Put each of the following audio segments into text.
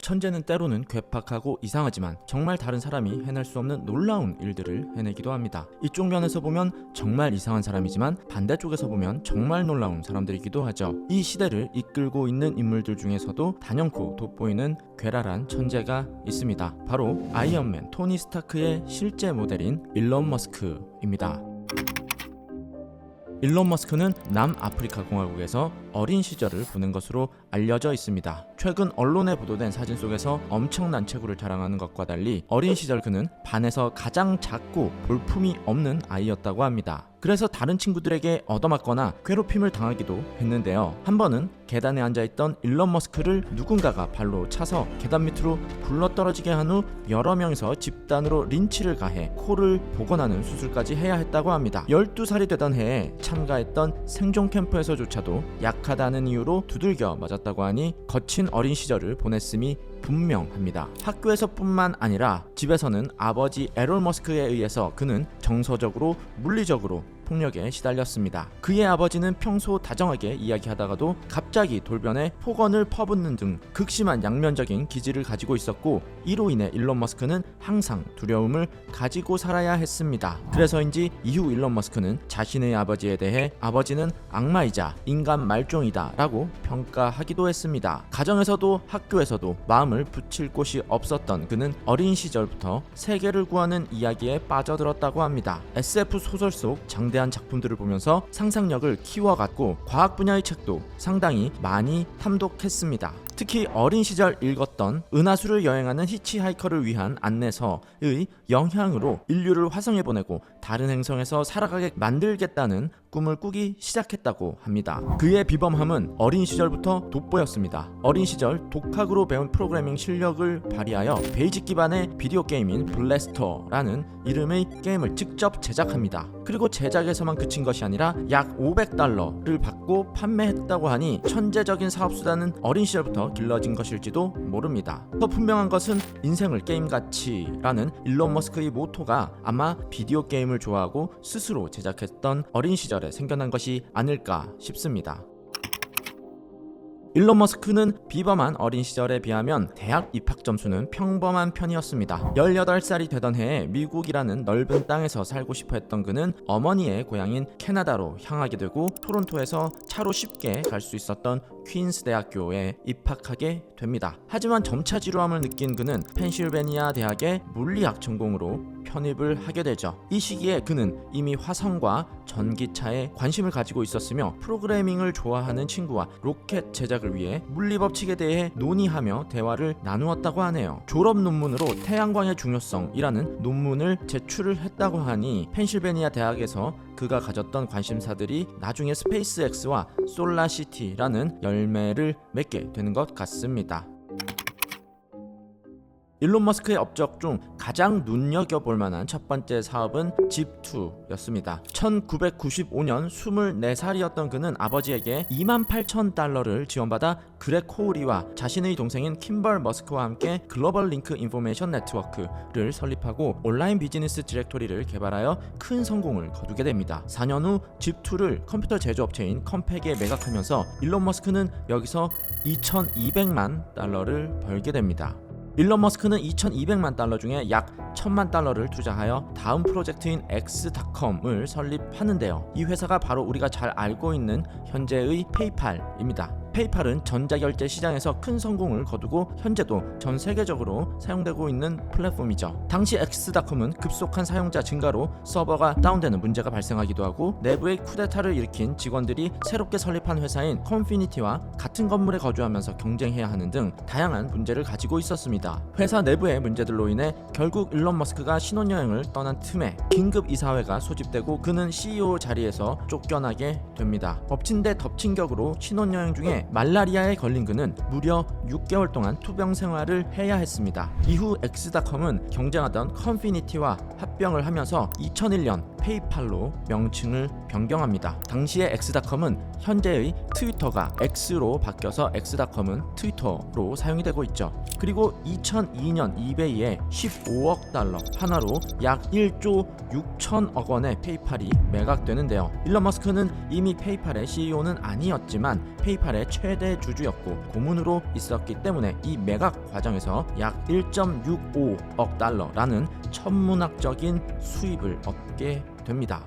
천재는 때로는 괴팍하고 이상하지만 정말 다른 사람이 해낼 수 없는 놀라운 일들을 해내기도 합니다. 이쪽 면에서 보면 정말 이상한 사람이지만 반대쪽에서 보면 정말 놀라운 사람들이기도 하죠. 이 시대를 이끌고 있는 인물들 중에서도 단연코 돋보이는 괴랄한 천재가 있습니다. 바로 아이언맨 토니 스타크의 실제 모델인 일론 머스크입니다. 일론 머스크는 남아프리카 공화국에서 어린 시절을 보낸 것으로 알려져 있습니다. 최근 언론에 보도된 사진 속에서 엄청난 체구를 자랑하는 것과 달리 어린 시절 그는 반에서 가장 작고 볼품이 없는 아이였다고 합니다. 그래서 다른 친구들에게 얻어맞거나 괴롭힘을 당하기도 했는데요. 한 번은 계단에 앉아있던 일론 머스크를 누군가가 발로 차서 계단 밑으로 굴러떨어지게 한 후 여러 명이서 집단으로 린치를 가해 코를 복원하는 수술까지 해야 했다고 합니다. 12살이 되던 해에 참가했던 생존 캠프에서조차도 약하다는 이유로 두들겨 맞았다고 하니 거친 어린 시절을 보냈음이 분명합니다. 학교에서뿐만 아니라 집에서는 아버지 에론 머스크에 의해서 그는 정서적으로 물리적으로 폭력에 시달렸습니다. 그의 아버지는 평소 다정하게 이야기하다가도 갑자기 돌변해 폭언을 퍼붓는 등 극심한 양면적인 기질을 가지고 있었고, 이로 인해 일론 머스크는 항상 두려움을 가지고 살아야 했습니다. 그래서인지 이후 일론 머스크는 자신의 아버지에 대해 아버지는 악마이자 인간 말종이다 라고 평가하기도 했습니다. 가정에서도 학교에서도 마음을 붙일 곳이 없었던 그는 어린 시절부터 세계를 구하는 이야기에 빠져들었다고 합니다. SF 소설 속 장대한 작품들을 보면서 상상력을 키워갔고 과학 분야의 책도 상당히 많이 탐독했습니다. 특히 어린 시절 읽었던 은하수를 여행하는 히치하이커를 위한 안내서의 영향으로 인류를 화성에 보내고 다른 행성에서 살아가게 만들겠다는 꿈을 꾸기 시작했다고 합니다. 그의 비범함은 어린 시절부터 돋보였습니다. 어린 시절 독학으로 배운 프로그래밍 실력을 발휘하여 베이직 기반의 비디오 게임인 블래스터라는 이름의 게임을 직접 제작합니다. 그리고 제작에서만 그친 것이 아니라 약 $500를 받고 판매했다고 하니 천재적인 사업수단은 어린 시절부터 길러진 것일지도 모릅니다. 더 분명한 것은 인생을 게임같이라는 일론 머스크의 모토가 아마 비디오 게임을 좋아하고 스스로 제작했던 어린 시절에 생겨난 것이 아닐까 싶습니다. 일론 머스크는 비범한 어린 시절에 비하면 대학 입학 점수는 평범한 편이었습니다. 18살이 되던 해에 미국이라는 넓은 땅에서 살고 싶어 했던 그는 어머니의 고향인 캐나다로 향하게 되고 토론토에서 차로 쉽게 갈 수 있었던 퀸스 대학교에 입학하게 됩니다. 하지만 점차 지루함을 느낀 그는 펜실베니아 대학의 물리학 전공으로 편입을 하게 되죠. 이 시기에 그는 이미 화성과 전기차에 관심을 가지고 있었으며 프로그래밍을 좋아하는 친구와 로켓 제작을 위해 물리법칙에 대해 논의하며 대화를 나누었다고 하네요. 졸업 논문으로 태양광의 중요성이라는 논문을 제출을 했다고 하니 펜실베니아 대학에서 그가 가졌던 관심사들이 나중에 스페이스X와 솔라시티라는 열매를 맺게 되는 것 같습니다. 일론 머스크의 업적 중 가장 눈여겨볼 만한 첫 번째 사업은 집2였습니다. 1995년 24살이었던 그는 아버지에게 $28,000를 지원받아 그렉 코우리와 자신의 동생인 킴벌 머스크와 함께 글로벌 링크 인포메이션 네트워크를 설립하고 온라인 비즈니스 디렉토리를 개발하여 큰 성공을 거두게 됩니다. 4년 후 집2를 컴퓨터 제조업체인 컴팩에 매각하면서 일론 머스크는 여기서 $2,200만 벌게 됩니다. 일론 머스크는 $2,200만 중에 약 $1,000만 투자하여 다음 프로젝트인 X.com을 설립하는데요. 이 회사가 바로 우리가 잘 알고 있는 현재의 페이팔입니다. 페이팔은 전자결제 시장에서 큰 성공을 거두고 현재도 전 세계적으로 사용되고 있는 플랫폼이죠. 당시 X.com은 급속한 사용자 증가로 서버가 다운되는 문제가 발생하기도 하고 내부의 쿠데타를 일으킨 직원들이 새롭게 설립한 회사인 컴피니티와 같은 건물에 거주하면서 경쟁해야 하는 등 다양한 문제를 가지고 있었습니다. 회사 내부의 문제들로 인해 결국 일론 머스크가 신혼여행을 떠난 틈에 긴급 이사회가 소집되고 그는 CEO 자리에서 쫓겨나게 됩니다. 엎친 데 덮친 격으로 신혼여행 중에 말라리아에 걸린 그는 무려 6개월 동안 투병 생활을 해야 했습니다. 이후 X.com은 경쟁하던 컴피니티와 합병을 하면서 2001년 페이팔로 명칭을 변경합니다. 당시의 X닷컴은 현재의 트위터가 X로 바뀌어서 X닷컴은 트위터로 사용이 되고 있죠. 그리고 2002년 이베이에 15억 달러 하나로 약 1조 6천억 원의 페이팔이 매각되는데요. 일론 머스크는 이미 페이팔의 CEO는 아니었지만 페이팔의 최대 주주였고 고문으로 있었기 때문에 이 매각 과정에서 약 1.65억 달러라는 천문학적인 수입을 얻게 됩니다.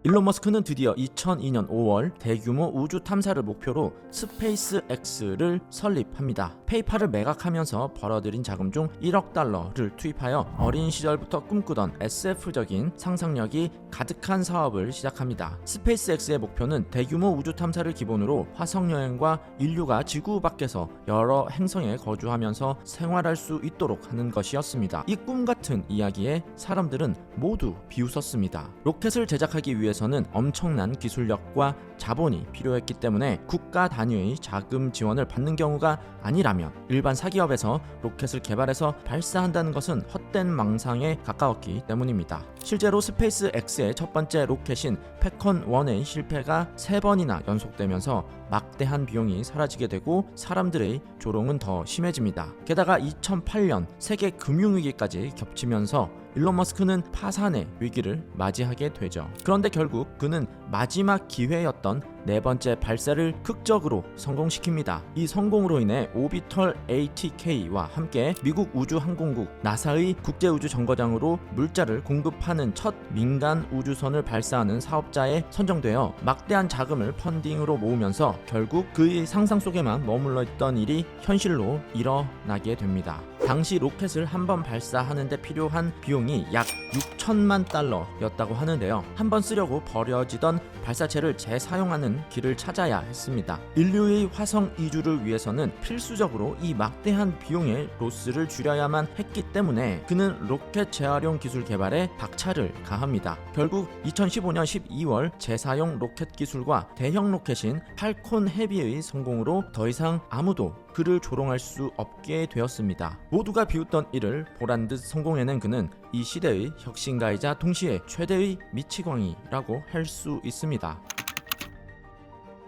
일론 머스크는 드디어 2002년 5월 대규모 우주 탐사를 목표로 스페이스 X를 설립합니다. 페이팔을 매각하면서 벌어들인 자금 중 1억 달러를 투입하여 어린 시절부터 꿈꾸던 SF적인 상상력이 가득한 사업을 시작합니다. 스페이스 X의 목표는 대규모 우주 탐사를 기본으로 화성 여행과 인류가 지구 밖에서 여러 행성에 거주하면서 생활할 수 있도록 하는 것이었습니다. 이 꿈 같은 이야기에 사람들은 모두 비웃었습니다. 로켓을 제작하기 위해 서는 엄청난 기술력과 자본이 필요했기 때문에 국가 단위의 자금 지원을 받는 경우가 아니라면 일반 사기업에서 로켓을 개발해서 발사한다는 것은 헛된 망상에 가까웠기 때문입니다. 실제로 스페이스 X의 첫 번째 로켓인 패컨 1의 실패가 3번이나 연속되면서 막대한 비용이 사라지게 되고 사람들의 조롱은 더 심해집니다. 게다가 2008년 세계 금융위기까지 겹치면서 일론 머스크는 파산의 위기를 맞이하게 되죠. 그런데 결국 그는 마지막 기회였던 4번째 발사를 극적으로 성공시킵니다. 이 성공으로 인해 오비털 ATK와 함께 미국 우주항공국 나사의 국제우주정거장으로 물자를 공급하는 첫 민간 우주선을 발사하는 사업자에 선정되어 막대한 자금을 펀딩으로 모으면서 결국 그의 상상 속에만 머물러 있던 일이 현실로 일어나게 됩니다. 당시 로켓을 한 번 발사하는 데 필요한 비용이 약 6천만 달러였다고 하는데요. 한 번 쓰려고 버려지던 발사체를 재사용하는 길을 찾아야 했습니다. 인류의 화성 이주를 위해서는 필수적으로 이 막대한 비용의 로스를 줄여야만 했기 때문에 그는 로켓 재활용 기술 개발에 박차를 가합니다. 결국 2015년 12월 재사용 로켓 기술과 대형 로켓인 팔콘 헤비의 성공으로 더 이상 아무도 그를 조롱할 수 없게 되었습니다. 모두가 비웃던 이를 보란듯 성공해낸 그는 이 시대의 혁신가이자 동시에 최대의 미치광이라고 할 수 있습니다.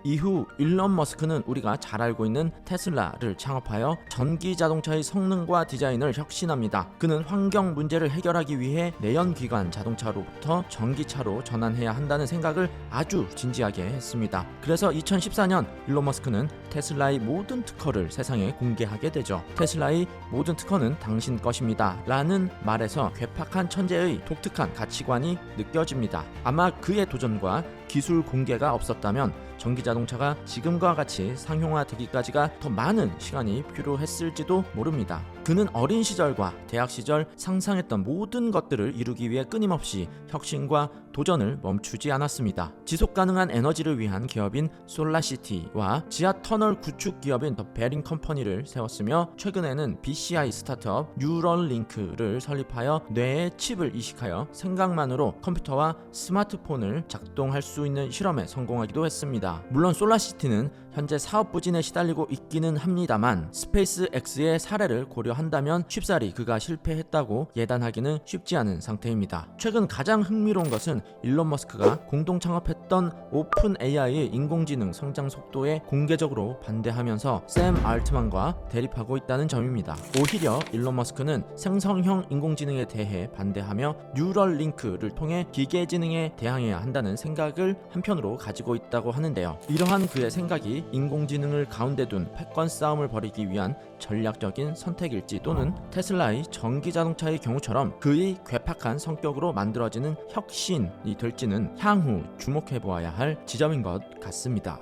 이후 일론 머스크는 우리가 잘 알고 있는 테슬라를 창업하여 전기 자동차의 성능과 디자인을 혁신합니다. 그는 환경 문제를 해결하기 위해 내연기관 자동차로부터 전기차로 전환해야 한다는 생각을 아주 진지하게 했습니다. 그래서 2014년 일론 머스크는 테슬라의 모든 특허를 세상에 공개하게 되죠. 테슬라의 모든 특허는 당신 것입니다 라는 말에서 괴팍한 천재의 독특한 가치관이 느껴집니다. 아마 그의 도전과 기술 공개가 없었다면 전기자동차가 지금과 같이 상용화되기까지가 더 많은 시간이 필요했을지도 모릅니다. 그는 어린 시절과 대학 시절 상상했던 모든 것들을 이루기 위해 끊임없이 혁신과 도전을 멈추지 않았습니다. 지속 가능한 에너지를 위한 기업인 솔라시티와 지하 터널 구축 기업인 더 베링 컴퍼니를 세웠으며 최근에는 BCI 스타트업 뉴럴링크를 설립하여 뇌에 칩을 이식하여 생각만으로 컴퓨터와 스마트폰을 작동할 수 있는 실험에 성공하기도 했습니다. 물론 솔라시티는 현재 사업 부진에 시달리고 있기는 합니다만 스페이스 X의 사례를 고려한다면 쉽사리 그가 실패했다고 예단하기는 쉽지 않은 상태입니다. 최근 가장 흥미로운 것은 일론 머스크가 공동 창업했던 오픈 AI의 인공지능 성장 속도에 공개적으로 반대하면서 샘 알트만과 대립하고 있다는 점입니다. 오히려 일론 머스크는 생성형 인공지능에 대해 반대하며 뉴럴링크를 통해 기계지능에 대항해야 한다는 생각을 한편으로 가지고 있다고 하는데요. 이러한 그의 생각이 인공지능을 가운데 둔 패권 싸움을 벌이기 위한 전략적인 선택일지 또는 테슬라의 전기자동차의 경우처럼 그의 괴팍한 성격으로 만들어지는 혁신이 될지는 향후 주목해보아야 할 지점인 것 같습니다.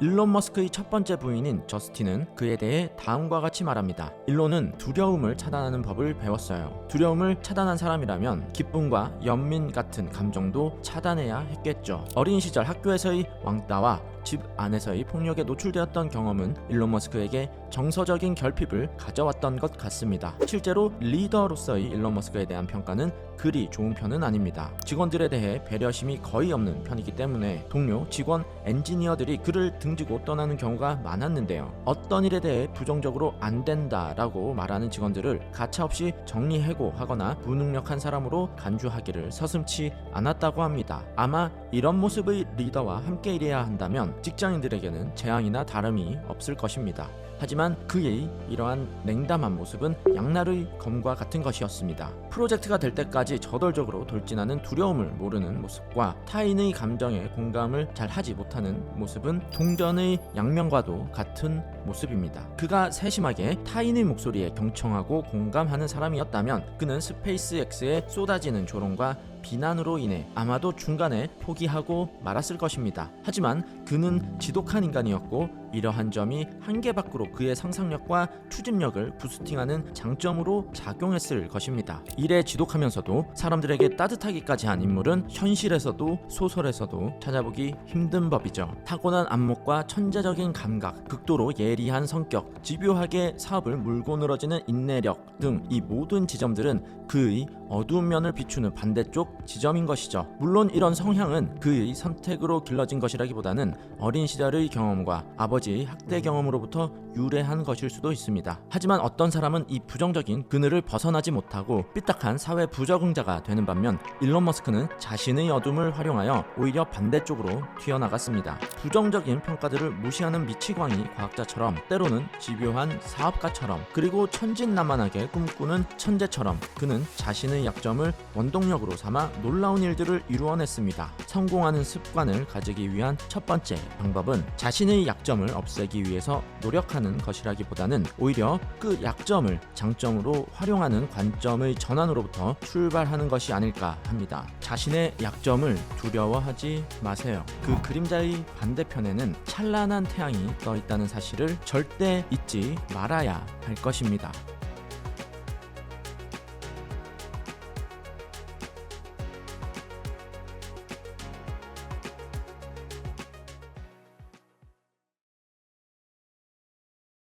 일론 머스크의 첫 번째 부인인 저스틴은 그에 대해 다음과 같이 말합니다. 일론은 두려움을 차단하는 법을 배웠어요. 두려움을 차단한 사람이라면 기쁨과 연민 같은 감정도 차단해야 했겠죠. 어린 시절 학교에서의 왕따와 집 안에서의 폭력에 노출되었던 경험은 일론 머스크에게 정서적인 결핍을 가져왔던 것 같습니다. 실제로 리더로서의 일론 머스크에 대한 평가는 그리 좋은 편은 아닙니다. 직원들에 대해 배려심이 거의 없는 편이기 때문에 동료, 직원, 엔지니어들이 그를 등지고 떠나는 경우가 많았는데요. 어떤 일에 대해 부정적으로 안 된다라고 말하는 직원들을 가차없이 정리해고하거나 무능력한 사람으로 간주하기를 서슴지 않았다고 합니다. 아마 이런 모습의 리더와 함께 일해야 한다면 직장인들에게는 재앙이나 다름이 없을 것입니다. 하지만 그의 이러한 냉담한 모습은 양날의 검과 같은 것이었습니다. 프로젝트가 될 때까지 저돌적으로 돌진하는 두려움을 모르는 모습과 타인의 감정에 공감을 잘 하지 못하는 모습은 동전의 양면과도 같은 모습입니다. 그가 세심하게 타인의 목소리에 경청하고 공감하는 사람이었다면 그는 스페이스X에 쏟아지는 조롱과 비난으로 인해 아마도 중간에 포기하고 말았을 것입니다. 하지만 그는 지독한 인간이었고 이러한 점이 한계 밖으로 그의 상상력과 추진력을 부스팅하는 장점으로 작용했을 것입니다. 일에 지독하면서도 사람들에게 따뜻하기까지 한 인물은 현실에서도 소설에서도 찾아보기 힘든 법이죠. 타고난 안목과 천재적인 감각, 극도로 예리한 성격, 집요하게 사업을 물고 늘어지는 인내력 등 이 모든 지점들은 그의 어두운 면을 비추는 반대쪽 지점인 것이죠. 물론 이런 성향은 그의 선택으로 길러진 것이라기보다는 어린 시절의 경험과 아버지의 학대 경험으로부터 유래한 것일 수도 있습니다. 하지만 어떤 사람은 이 부정적인 그늘을 벗어나지 못하고 삐딱한 사회 부적응자가 되는 반면 일론 머스크는 자신의 어둠을 활용하여 오히려 반대쪽으로 튀어나갔습니다. 부정적인 평가들을 무시하는 미치광이 과학자처럼 때로는 집요한 사업가처럼 그리고 천진난만하게 꿈꾸는 천재처럼 그는 자신의 약점을 원동력으로 삼아 놀라운 일들을 이루어냈습니다. 성공하는 습관을 가지기 위한 첫 번째 방법은 자신의 약점을 없애기 위해서 노력하는 것이라기보다는 오히려 그 약점을 장점으로 활용하는 관점의 전환으로부터 출발하는 것이 아닐까 합니다. 자신의 약점을 두려워하지 마세요. 그 그림자의 반대편에는 찬란한 태양이 떠 있다는 사실을 절대 잊지 말아야 할 것입니다.